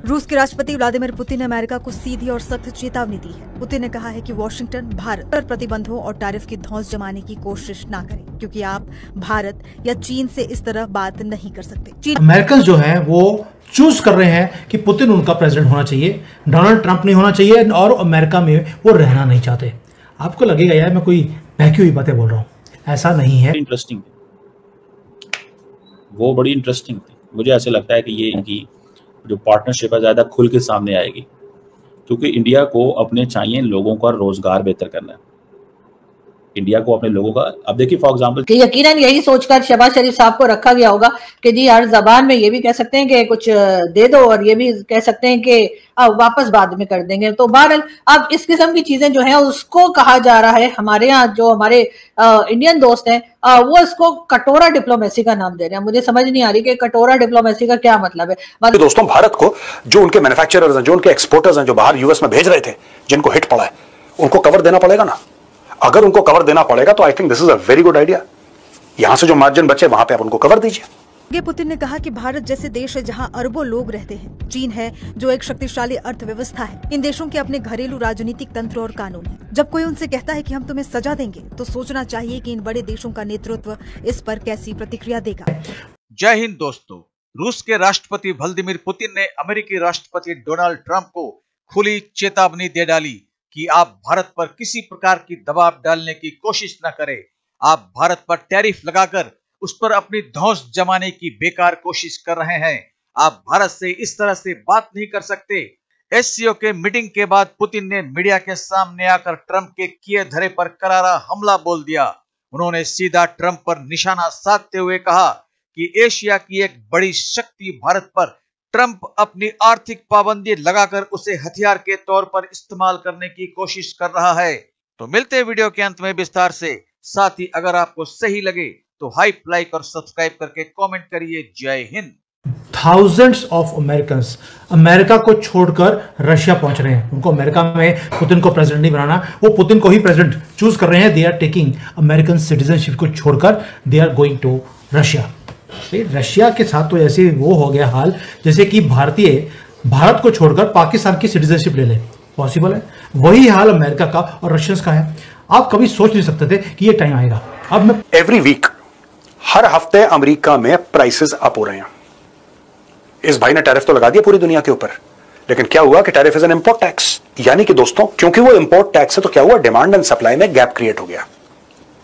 रूस के राष्ट्रपति व्लादिमीर पुतिन ने अमेरिका को सीधी और सख्त चेतावनी दी है। पुतिन ने कहा है कि वॉशिंगटन भारत पर प्रतिबंधों और टैरिफ की धौंस जमाने की कोशिश न करे, क्योंकि आप भारत या चीन से इस तरह बात नहीं कर सकते। अमेरिकन जो है वो चूज कर रहे हैं कि पुतिन उनका प्रेसिडेंट होना चाहिए, डोनाल्ड ट्रंप नहीं होना चाहिए, और अमेरिका में वो रहना नहीं चाहते। आपको लगेगा यार मैं कोई बहकी हुई बातें बोल रहा हूँ, ऐसा नहीं है। इंटरेस्टिंग, वो बड़ी इंटरेस्टिंग थी। मुझे ऐसे लगता है कि ये इनकी जो पार्टनरशिप है ज़्यादा खुल के सामने आएगी, क्योंकि इंडिया को अपने चाहिए लोगों का रोजगार बेहतर करना है। इंडिया को अपने लोगों का, अब देखिए फॉर एग्जांपल कि यकीनन यही सोचकर शहबाज शरीफ साहब को रखा गया होगा कि जी हर जबान में ये भी कह सकते हैं कि कुछ दे दो और ये भी कह सकते हैं कि वापस बाद में कर देंगे। तो बहरहाल अब इस किस्म की चीजें जो हैं उसको कहा जा रहा है, हमारे यहाँ जो हमारे इंडियन दोस्त हैं वो इसको कटोरा डिप्लोमेसी का नाम दे रहे हैं। मुझे समझ नहीं आ रही कि कटोरा डिप्लोमेसी का क्या मतलब है। दोस्तों, भारत को जो उनके मैन्युफैक्चरर्स हैं, जो उनके एक्सपोर्टर्स हैं, जो बाहर यूएस में भेज रहे थे, जिनको हिट पड़ा है, उनको कवर देना पड़ेगा ना। अगर उनको कवर देना पड़ेगा तो I think this is a very good idea. यहां से जो मार्जिन बचे वहां पे आप उनको कवर दीजिए। आगे पुतिन ने कहा कि भारत जैसे देश है जहां अरबों लोग रहते हैं, चीन है जो एक शक्तिशाली अर्थव्यवस्था है। इन देशों के अपने घरेलू राजनीतिक तंत्र और कानून है। जब कोई उनसे कहता है कि हम तुम्हें सजा देंगे, तो सोचना चाहिए कि इन बड़े देशों का नेतृत्व इस पर कैसी प्रतिक्रिया देगा। जय हिंद दोस्तों। रूस के राष्ट्रपति व्लादिमीर पुतिन ने अमेरिकी राष्ट्रपति डोनाल्ड ट्रंप को खुली चेतावनी दे डाली कि आप भारत पर किसी प्रकार की दबाव डालने की कोशिश न करें। आप भारत पर टैरिफ लगाकर उस पर अपनी धौंस जमाने की बेकार कोशिश कर रहे हैं। आप भारत से इस तरह से बात नहीं कर सकते। एससीओ के मीटिंग के बाद पुतिन ने मीडिया के सामने आकर ट्रंप के किए धरे पर करारा हमला बोल दिया। उन्होंने सीधा ट्रंप पर निशाना साधते हुए कहा कि एशिया की एक बड़ी शक्ति भारत पर ट्रंप अपनी आर्थिक पाबंदी लगाकर उसे हथियार के तौर पर इस्तेमाल करने की कोशिश कर रहा है। तो मिलते हैं वीडियो के अंत में विस्तार से। साथ ही अगर आपको सही लगे तो हाइप, लाइक और सब्सक्राइब करके कमेंट करिए। जय Hind. Thousands of Americans America को छोड़कर रशिया पहुंच रहे हैं। उनको अमेरिका में पुतिन को प्रेसिडेंट नहीं बनाना, वो पुतिन को ही प्रेसिडेंट चूज कर रहे हैं। They are taking American citizenship को छोड़कर they are going to Russia. Russia के साथ तो ऐसे वो हो गया हाल जैसे कि भारत को छोड़कर पाकिस्तान की सिटीजनशिप ले ले। पॉसिबल है? वही हाल अमेरिका का और रशियंस का है। आप कभी सोच नहीं सकते थे कि ये टाइम आएगा। अब मैं एवरी वीक, हर हफ्ते अमेरिका में प्राइसेस अप हो रहे हैं। इस भाई ने टैरिफ तो लगा दिया पूरी दुनिया के ऊपर, लेकिन क्या हुआ कि tariff is an import tax. यानी कि दोस्तों, क्योंकि वो इंपोर्ट टैक्स है तो क्या हुआ, डिमांड एंड सप्लाई में गैप क्रिएट हो गया।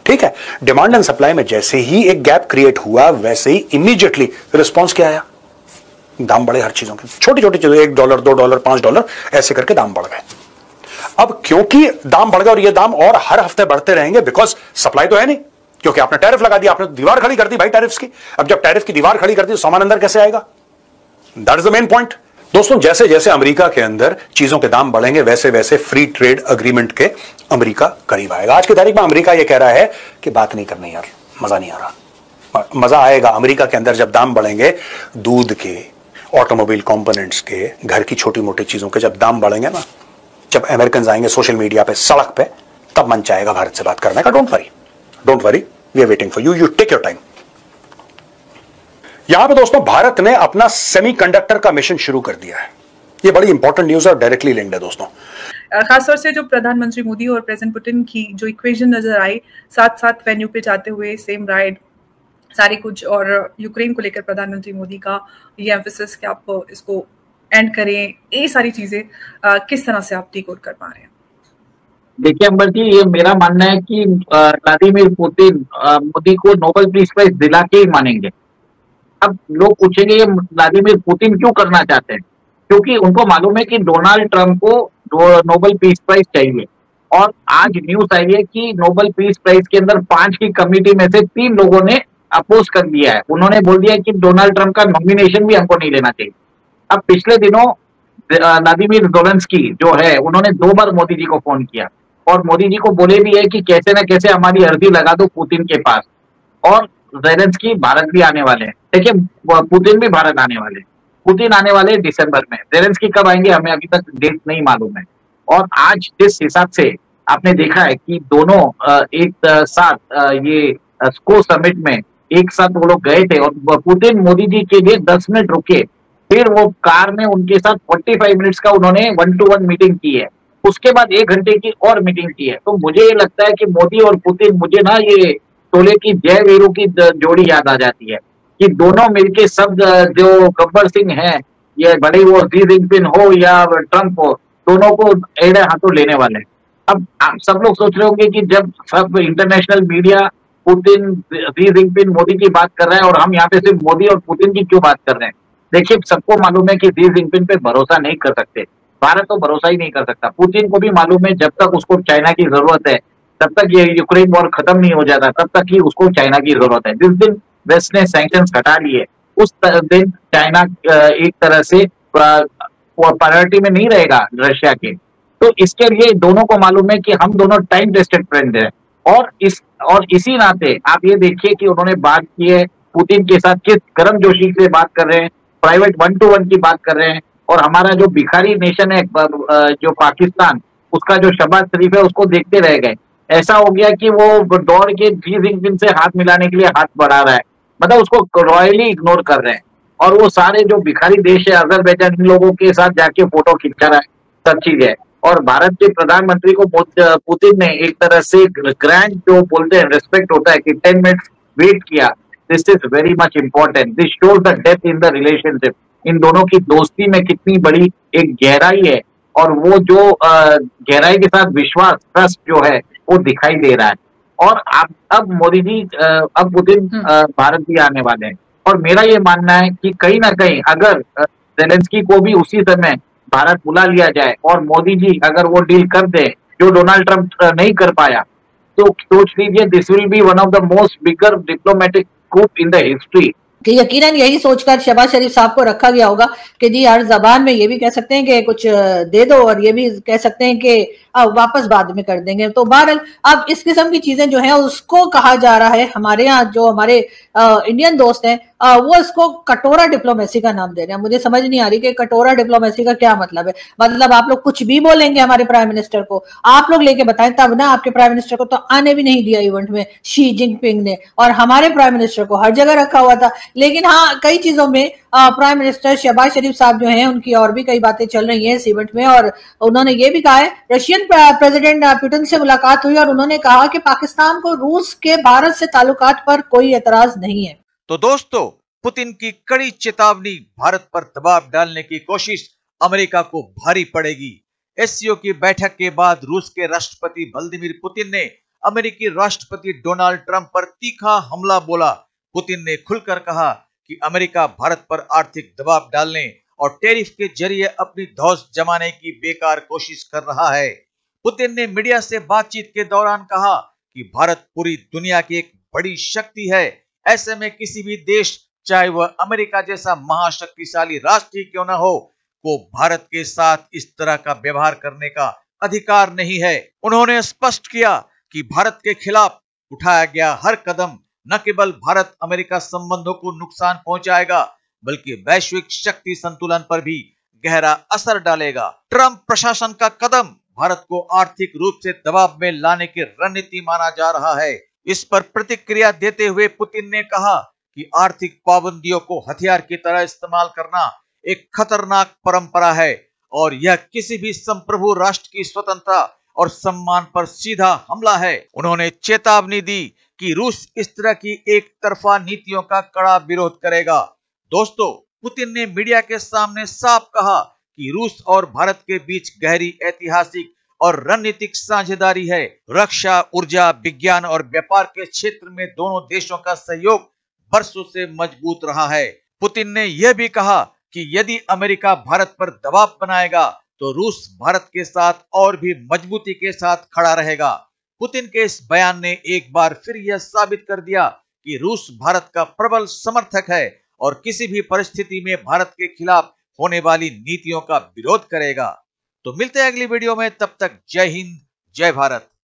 ठीक है, डिमांड एंड सप्लाई में जैसे ही एक गैप क्रिएट हुआ, वैसे ही इमीडिएटली रिस्पॉन्स क्या आया, दाम बढ़े हर चीजों के। छोटी छोटी चीजों, $1, $2, $5 ऐसे करके दाम बढ़ गए। अब क्योंकि दाम बढ़ गए और ये दाम और हर हफ्ते बढ़ते रहेंगे, बिकॉज सप्लाई तो है नहीं, क्योंकि आपने टैरिफ लगा दिया, आपने दीवार खड़ी कर दी भाई टैरिफ्स की। अब जब टैरिफ की दीवार खड़ी कर दी तो सामान अंदर कैसे आएगा? That is the main point. दोस्तों, जैसे जैसे अमेरिका के अंदर चीजों के दाम बढ़ेंगे, वैसे वैसे फ्री ट्रेड अग्रीमेंट के अमेरिका करीब आएगा। आज की तारीख में अमेरिका यह कह रहा है कि बात नहीं करनी यार, मजा नहीं आ रहा। मजा आएगा अमेरिका के अंदर जब दाम बढ़ेंगे, दूध के, ऑटोमोबाइल कंपोनेंट्स के, घर की छोटी मोटी चीजों के जब दाम बढ़ेंगे ना, जब अमेरिकन आएंगे सोशल मीडिया पे, सड़क पे, तब मन चाहेगा भारत से बात करने का। Don't worry, we are waiting for you, you take your time. यहां पे दोस्तों, भारत ने अपना सेमीकंडक्टर का मिशन शुरू कर दिया है। ये बड़ी इंपॉर्टेंट न्यूज है और डायरेक्टली लिंक्ड है दोस्तों। खासतौर से जो प्रधानमंत्री मोदी और प्रेसिडेंट पुतिन की जो इक्वेशन नजर आई, साथ साथ वेन्यू पे जाते हुए, सेम राइड, सारी कुछ, और यूक्रेन को लेकर प्रधानमंत्री मोदी का ये एम्फेसिस कि आप इसको एंड करें, ये सारी चीजें किस तरह से आप डिकोड कर पा रहे हैं? देखिए अंबर जी, ये मेरा मानना है कि व्लादिमीर पुतिन मोदी को नोबेल पीस प्राइज दिला के ही मानेंगे। अब लोग पूछेंगे ये व्लादिमीर पुतिन क्यों करना चाहते हैं? क्योंकि उनको मालूम है कि डोनाल्ड ट्रंप को नोबेल पीस प्राइज चाहिए। और आज न्यूज आई है कि नोबेल पीस प्राइज के अंदर 5 की कमेटी में से 3 लोगों ने अपोज कर दिया है। उन्होंने बोल दिया कि डोनाल्ड ट्रंप का नॉमिनेशन भी हमको नहीं लेना चाहिए। अब पिछले दिनों व्लादिमीर ज़ेलेंस्की जो है, उन्होंने 2 बार मोदी जी को फोन किया और मोदी जी को बोले भी है कि कैसे ना कैसे हमारी अर्जी लगा दो पुतिन के पास। और ज़ेलेंस्की भारत भी आने वाले हैं। देखिए, पुतिन भी भारत आने वाले हैं। पुतिन आने वाले हैं दिसंबर में। ज़ेलेंस्की कब आएंगे हमें अभी तक डेट नहीं मालूम है। और आज जिस हिसाब से आपने देखा है कि दोनों एक साथ ये स्को समिट में एक साथ वो लोग गए थे और पुतिन मोदी जी के लिए 10 मिनट रुके फिर वो कार में उनके साथ 45 मिनट्स का उन्होंने 1-to-1 मीटिंग की है। उसके बाद 1 घंटे की और मीटिंग की है। तो मुझे ये लगता है कि मोदी और पुतिन, मुझे ना ये शोले की जय वीरू की जोड़ी याद आ जाती है कि दोनों मिलके सब जो गब्बर सिंह है, ये बड़े वो शी जिनपिंग हो या ट्रंप हो, दोनों को एड़े हाथों लेने वाले हैं। अब आप सब लोग सोच रहे होंगे कि जब सब international media Putin, Xi Jinping, Modi की बात कर रहा है और हम यहाँ पे सिर्फ मोदी और पुतिन की क्यों बात कर रहे हैं। देखिए, सबको मालूम है कि शी जिनपिंग पे भरोसा नहीं कर सकते, भारत तो भरोसा ही नहीं कर सकता। पुतिन को भी मालूम है जब तक उसको चाइना की जरूरत है, तब तक ये यूक्रेन वॉर खत्म नहीं हो जाता, तब तक ही उसको चाइना की जरूरत है। जिस दिन वेस्ट ने सैंक्शंस हटा लिए, उस दिन चाइना एक तरह से प्रायोरिटी में नहीं रहेगा रशिया के। तो इसके लिए दोनों को मालूम है कि हम दोनों टाइम टेस्टेड फ्रेंड हैं। और इसी नाते आप ये देखिए कि उन्होंने बात की है पुतिन के साथ, किस गर्मजोशी से बात कर रहे हैं, प्राइवेट 1-to-1 की बात कर रहे हैं। और हमारा जो भिखारी नेशन है जो पाकिस्तान, उसका जो शहबाज शरीफ है, उसको देखते रह गए। ऐसा हो गया कि वो दौड़ के शी जिनपिंग से हाथ मिलाने के लिए हाथ बढ़ा रहा है, मतलब उसको रॉयली इग्नोर कर रहे हैं। और वो सारे जो भिखारी देश है अजरबैजान, इन लोगों के साथ जाके फोटो खिंचा रहा है, सब चीज है। और भारत के प्रधानमंत्री को पुतिन ने एक तरह से ग्रैंड जो बोलते हैं रिस्पेक्ट होता है कि 10 मिनट्स वेट किया। This is very much important, this shows the depth in the relationship. इन दोनों की दोस्ती में कितनी बड़ी एक गहराई है, और वो जो गहराई के साथ विश्वास, ट्रस्ट जो है, वो दिखाई दे रहा है। और अब मोदी जी, अब पुतिन भारत भी आने वाले हैं। और मेरा ये मानना है कि कहीं ना कहीं अगर जेलेंस्की को भी उसी समय भारत बुला लिया जाए और मोदी जी अगर वो डील कर दे जो डोनाल्ड ट्रंप नहीं कर पाया, तो सोच लीजिए this will be one of the most bigger diplomatic coup in the history. कि यकीनन यही सोचकर शहबाज शरीफ साहब को रखा गया होगा कि जी हर जबान में ये भी कह सकते हैं कि कुछ दे दो और ये भी कह सकते हैं कि वापस बाद में कर देंगे। तो बहरहाल अब इस किस्म की चीजें जो है उसको कहा जा रहा है, हमारे यहाँ जो हमारे इंडियन दोस्त हैं वो इसको कटोरा डिप्लोमेसी का नाम दे रहे हैं। मुझे समझ नहीं आ रही कि कटोरा डिप्लोमेसी का क्या मतलब है। मतलब आप लोग कुछ भी बोलेंगे हमारे प्राइम मिनिस्टर को, आप लोग लेके बताएं, तब ना आपके प्राइम मिनिस्टर को तो आने भी नहीं दिया इवेंट में शी जिनपिंग ने, और हमारे प्राइम मिनिस्टर को हर जगह रखा हुआ था। लेकिन हाँ, कई चीजों में प्राइम मिनिस्टर शहबाज शरीफ साहब जो हैं उनकी और भी कई बातें चल रही हैं इस इवेंट में। और उन्होंने ये भी कहा है, रशियन प्रेसिडेंट पुतिन से मुलाकात हुई और उन्होंने कहा कि पाकिस्तान को रूस के भारत से ताल्लुकात पर कोई एतराज नहीं है। तो दोस्तों, पुतिन की कड़ी चेतावनी, भारत पर दबाव डालने की कोशिश अमेरिका को भारी पड़ेगी। एससीओ की बैठक के बाद रूस के राष्ट्रपति व्लादिमीर पुतिन ने अमेरिकी राष्ट्रपति डोनाल्ड ट्रंप पर तीखा हमला बोला। पुतिन ने खुलकर कहा कि अमेरिका भारत पर आर्थिक दबाव डालने और टैरिफ के जरिए अपनी धौंस जमाने की बेकार कोशिश कर रहा है। पुतिन ने मीडिया से बातचीत के दौरान कहा कि भारत पूरी दुनिया की एक बड़ी शक्ति है। ऐसे में किसी भी देश, चाहे वह अमेरिका जैसा महाशक्तिशाली राष्ट्र ही क्यों न हो, को भारत के साथ इस तरह का व्यवहार करने का अधिकार नहीं है। उन्होंने स्पष्ट किया कि भारत के खिलाफ उठाया गया हर कदम न केवल भारत अमेरिका संबंधों को नुकसान पहुंचाएगा, बल्कि वैश्विक शक्ति संतुलन पर भी गहरा असर डालेगा। ट्रंप प्रशासन का कदम भारत को आर्थिक रूप से दबाव में लाने की रणनीति माना जा रहा है। इस पर प्रतिक्रिया देते हुए पुतिन ने कहा कि आर्थिक पाबंदियों को हथियार की तरह इस्तेमाल करना एक खतरनाक परंपरा है और यह किसी भी संप्रभु राष्ट्र की स्वतंत्रता और सम्मान पर सीधा हमला है। उन्होंने चेतावनी दी कि रूस इस तरह की एक तरफा नीतियों का कड़ा विरोध करेगा। दोस्तों, पुतिन ने मीडिया के सामने साफ कहा कि रूस और भारत के बीच गहरी ऐतिहासिक और रणनीतिक साझेदारी है। रक्षा, ऊर्जा, विज्ञान और व्यापार के क्षेत्र में दोनों देशों का सहयोग वर्षों से मजबूत रहा है। पुतिन ने यह भी कहा कि यदि अमेरिका भारत पर दबाव बनाएगा तो रूस भारत के साथ और भी मजबूती के साथ खड़ा रहेगा। पुतिन के इस बयान ने एक बार फिर यह साबित कर दिया कि रूस भारत का प्रबल समर्थक है और किसी भी परिस्थिति में भारत के खिलाफ होने वाली नीतियों का विरोध करेगा। तो मिलते हैं अगली वीडियो में, तब तक जय हिंद, जय भारत।